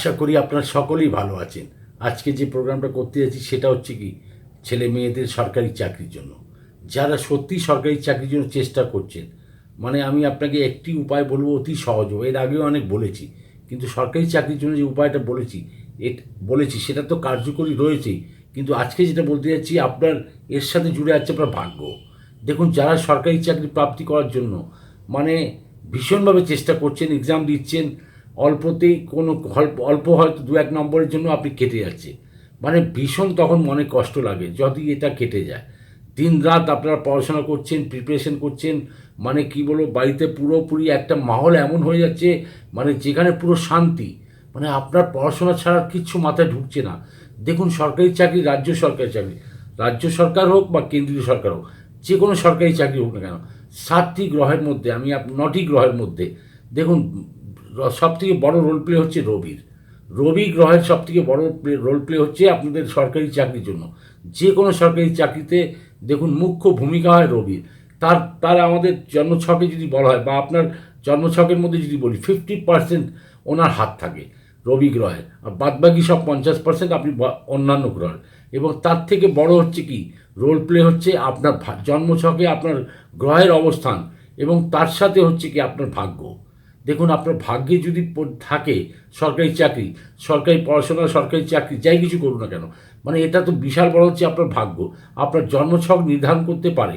আশা করি আপনারা সকলেই ভালো আছেন। আজকে যে প্রোগ্রামটা করতে যাচ্ছি সেটা হচ্ছে কি, ছেলে মেয়েদের সরকারি চাকরির জন্য, যারা সত্যি সরকারি চাকরির জন্য চেষ্টা করছেন। মানে আমি আপনাকে একটি উপায় বলবো, অতি সহজ, এর আগেও অনেক বলেছি, কিন্তু সরকারি চাকরির জন্য যে উপায়টা বলেছি সেটা তো কার্যকরী রয়েছেই, কিন্তু আজকে যেটা বলতে যাচ্ছি আপনার এর সাথে জুড়ে আছে আপনার ভাগ্য। দেখুন, যারা সরকারি চাকরি প্রাপ্তি করার জন্য মানে ভীষণভাবে চেষ্টা করছেন, এক্সাম দিচ্ছেন, অল্পতেই কোনো অল্প হয়তো 2-1 নম্বরের জন্য আপনি কেটে যাচ্ছে, মানে ভীষণ তখন মনে কষ্ট লাগে যদি এটা কেটে যায়। দিন রাত আপনারা পড়াশোনা করছেন, প্রিপারেশন করছেন, মানে কি বলবো, বাড়িতে পুরোপুরি একটা মাহল এমন হয়ে যাচ্ছে, মানে যেখানে পুরো শান্তি, মানে আপনার পড়াশোনা ছাড়া কিচ্ছু মাথায় ঢুকছে না। দেখুন, সরকারি চাকরি, রাজ্য সরকার হোক বা কেন্দ্রীয় সরকার হোক, যে কোনো সরকারি চাকরি হোক না কেন, 7টি গ্রহের মধ্যে 9টি গ্রহের মধ্যে দেখুন, সবথেকে বড় রোল প্লে হচ্ছে রবি গ্রহের সবথেকে বড় রোল প্লে হচ্ছে আপনাদের সরকারি চাকরির জন্য। যে কোনো সরকারি চাকরিতে দেখুন মুখ্য ভূমিকা হয় রবির। তার আমাদের জন্মছকে যদি বলা হয়, বা আপনার জন্মছকের মধ্যে যদি বলি, 50% ওনার হাত থাকে রবি গ্রহের, আর বাদবাকি সব 50% আপনি অন্যান্য গ্রহের। এবং তার থেকে বড় হচ্ছে কি, রোল প্লে হচ্ছে আপনার জন্মছকে আপনার গ্রহের অবস্থান, এবং তার সাথে হচ্ছে কি আপনার ভাগ্য। দেখুন, আপনার ভাগ্যে যদি থাকে সরকারি চাকরি, সরকারি পড়াশোনা, সরকারি চাকরি, যাই কিছু করুন না কেন, মানে এটা তো বিশাল বড় হচ্ছে আপনার ভাগ্য। আপনার জন্মছক নির্ধারণ করতে পারে,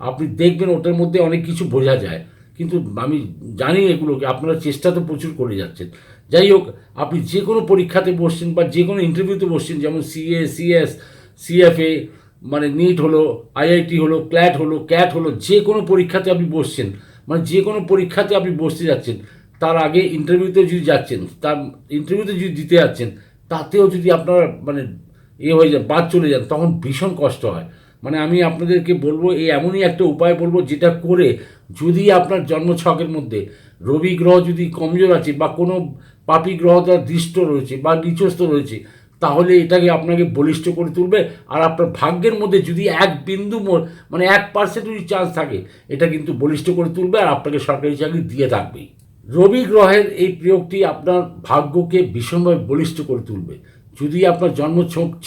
আপনি দেখবেন ওটার মধ্যে অনেক কিছু বোঝা যায়। কিন্তু আমি জানি এগুলোকে, আপনারা চেষ্টা তো প্রচুর করে যাচ্ছেন। যাই হোক, আপনি যে কোনো পরীক্ষাতে বসছেন বা যে কোনো ইন্টারভিউতে বসছেন, যেমন সিএ, সিএস, সিএফএ, মানে নিট হলো, আইআইটি হলো, ক্যাট হলো, যে কোনো পরীক্ষাতে আপনি বসছেন, মানে যে কোনো পরীক্ষাতে আপনি বসতে যাচ্ছেন, তার আগে ইন্টারভিউতে যদি যাচ্ছেন, তার ইন্টারভিউতে যদি দিতে যাচ্ছেন, তাতেও যদি আপনার মানে হয়ে যান, বাদ চলে যান, তখন ভীষণ কষ্ট হয়। মানে আমি আপনাদেরকে বলবো, এমনই একটা উপায় বলবো, যেটা করে যদি আপনার জন্মছকের মধ্যে রবি গ্রহ যদি কমজোর আছে, বা কোনো পাপী গ্রহ তার দৃষ্ট রয়েছে বা নিচস্থ রয়েছে, তাহলে এটাকে আপনাকে বলিষ্ঠ করে তুলবে। আর আপনার ভাগ্যের মধ্যে যদি এক বিন্দু মানে 1% যদি চান্স থাকে, এটা কিন্তু বলিষ্ঠ করে তুলবে, আর আপনাকে সরকারি চাকরি দিয়ে থাকবেই। রবি গ্রহের এই প্রয়োগটি আপনার ভাগ্যকে ভীষণভাবে বলিষ্ঠ করে তুলবে। যদি আপনার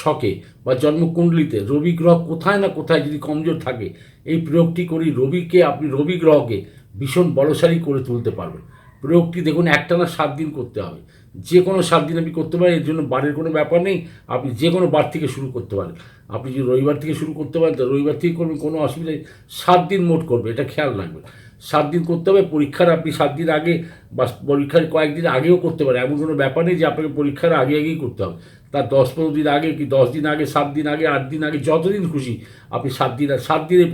ছকে বা জন্মকুণ্ডলিতে রবি গ্রহ কোথায় না কোথায় যদি কমজোর থাকে, এই প্রয়োগটি করি আপনি রবি গ্রহকে ভীষণ বলশালী করে তুলতে পারবেন। প্রয়োগটি দেখুন, একটানা 7 দিন করতে হবে। যে কোনো 7 দিন আপনি করতে পারেন, এর জন্য বারের কোনো ব্যাপার নেই। আপনি যে কোনো বার থেকে শুরু করতে পারেন। আপনি যদি রবিবার থেকে শুরু করতে পারেন, তো রবিবার থেকে করবেন, কোনো অসুবিধা নেই। 7 দিন মোট করবে, এটা খেয়াল রাখবেন। 7 দিন করতে হবে। পরীক্ষার আপনি 7 দিন আগে বা পরীক্ষার কয়েকদিন আগেও করতে পারেন, এমন কোনো ব্যাপার নেই যে আপনাকে পরীক্ষার আগেই করতে হবে। তার 10-15 দিন আগে, কি 10 দিন আগে, 7 দিন আগে, 8 দিন আগে, যতদিন খুশি আপনি 7 দিনের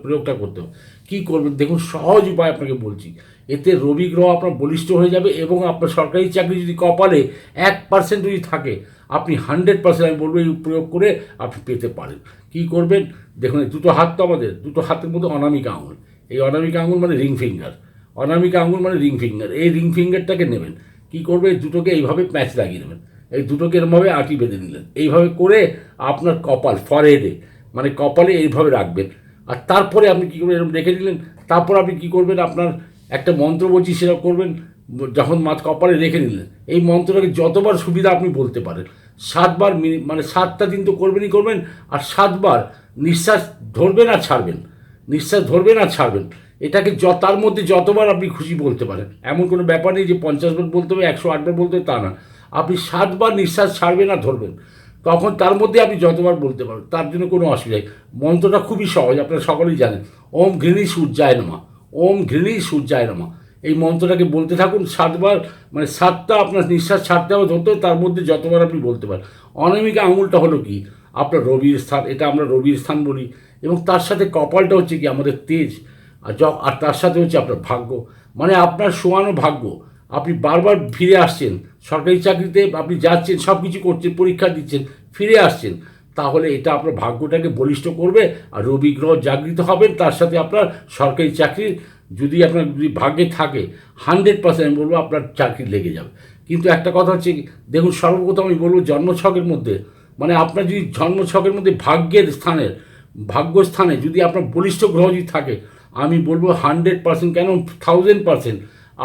প্রয়োগটা করতে হবে। কী করবেন দেখুন, সহজ উপায় আপনাকে বলছি। এতে রবি গ্রহ আপনার বলিষ্ঠ হয়ে যাবে, এবং আপনার সরকারি চাকরি যদি কপালে 1% যদি থাকে, আপনি 100% আমি বলবো এই প্রয়োগ করে আপনি পেতে পারেন। কী করবেন দেখুন, দুটো হাত তো আমাদের, দুটো হাতের মধ্যে অনামিকা আঙুল, এই অনামিকা আঙুল মানে রিং ফিঙ্গার, এই রিং ফিঙ্গারটাকে নেবেন। কী করবে, দুটোকে এইভাবে প্যাঁচ লাগিয়ে নেবেন, এই দুটোকে এরমভাবে আঁটি বেঁধে নিলেন, এইভাবে করে আপনার কপাল, ফরহেডে, মানে কপালে এইভাবে রাখবেন। আর তারপরে আপনি কী করবেন, এরকম রেখে দিলেন। তারপর আপনি কী করবেন, আপনার একটা মন্ত্র বলছি, সেটা করবেন। যখন কপালে রেখে নিলেন, এই মন্ত্রটাকে যতবার সুবিধা আপনি বলতে পারেন, 7 বার, মানে 7টা দিন তো করবেন, আর 7 বার নিঃশ্বাস ধরবেন আর ছাড়বেন। এটাকে তার মধ্যে যতবার আপনি খুশি বলতে পারেন, এমন কোনো ব্যাপার নেই যে 50 বার বলতে হবে, 108 বার বলতে হবে, তা না। আপনি 7 বার নিঃশ্বাস ছাড়বেন আর ধরবেন, তখন তার মধ্যে আপনি যতবার বলতে পারেন, তার জন্য কোনো অসুবিধা নেই। মন্ত্রটা খুবই সহজ, আপনারা সকলেই জানেন। ওম ঘৃণী সূর্যায় নমঃ। এই মন্ত্রটাকে বলতে থাকুন 7 বার, মানে 7টা আপনার নিঃশ্বাস ছাড়তে হবে, ধরতে হবে, তার মধ্যে যতবার আপনি বলতে পারেন। অনামিকা আঙুলটা হলো কি আপনার রবির স্থান, এটা আমরা রবির স্থান বলি, এবং তার সাথে কপালটা হচ্ছে কি আমাদের তেজ, আর তার সাথে হচ্ছে আপনার ভাগ্য, মানে আপনার শোয়ানো ভাগ্য। আপনি বারবার ফিরে আসছেন সরকারি চাকরিতে, আপনি যাচ্ছেন, সব কিছু করছেন, পরীক্ষা দিচ্ছেন, ফিরে আসছেন, তাহলে এটা আপনার ভাগ্যটাকে বলিষ্ঠ করবে, আর রবি গ্রহ জাগৃত হবেন। তার সাথে আপনার সরকারি চাকরির যদি ভাগ্যে থাকে, 100% আমি বলবো আপনার চাকরি লেগে যাবে। কিন্তু একটা কথা হচ্ছে, দেখুন, সর্বপ্রথম আমি বলবো জন্মছকের মধ্যে, মানে আপনার যদি জন্মছকের মধ্যে ভাগ্যস্থানে যদি আপনার বলিষ্ঠ গ্রহ যদি থাকে, আমি বলবো 100% কেন 1000%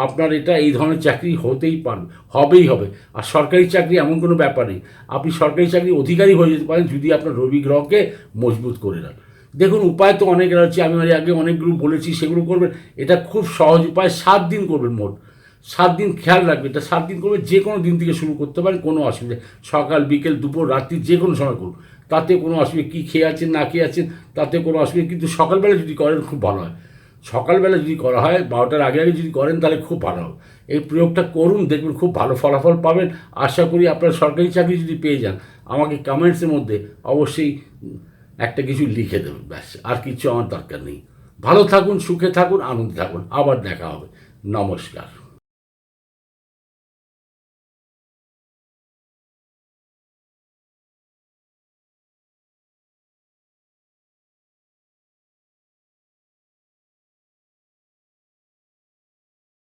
আপনার এটা এই ধরনের চাকরি হতেই পারবে, হবেই হবে। আর সরকারি চাকরি এমন কোনো ব্যাপার নেই, আপনি সরকারি চাকরির অধিকারী হয়ে যেতে পারেন যদি আপনার রবি গ্রহকে মজবুত করে রাখেন। দেখুন, উপায় তো অনেক রয়েছে, আমি আগে অনেকগুলো বলেছি, সেগুলো করবেন। এটা খুব সহজ উপায়, 7 দিন করবেন মোট। 7 দিন খেয়াল রাখবেন, এটা 7 দিন করবেন, যে কোনো দিন থেকে শুরু করতে পারেন, কোনো অসুবিধা। সকাল, বিকেল, দুপুর, রাত্রি যে কোনো সময় করুন, তাতে কোনো অসুবিধা। কী খেয়ে আছেন না খেয়ে আছেন তাতে কোনো অসুবিধা, কিন্তু সকালবেলা যদি করেন খুব ভালো হয়। সকালবেলা যদি করা হয়, 12টার আগে আগে যদি করেন তাহলে খুব ভালো হবে। এই প্রয়োগটা করুন, দেখবেন খুব ভালো ফলাফল পাবেন। আশা করি আপনার সরকারি চাকরি যদি পেয়ে যান, আমাকে কমেন্টসের মধ্যে অবশ্যই একটা কিছু লিখে দেবেন, ব্যাস। আর কিছু আমার দরকার নেই। ভালো থাকুন, সুখে থাকুন, আনন্দে থাকুন। আবার দেখা হবে। নমস্কার।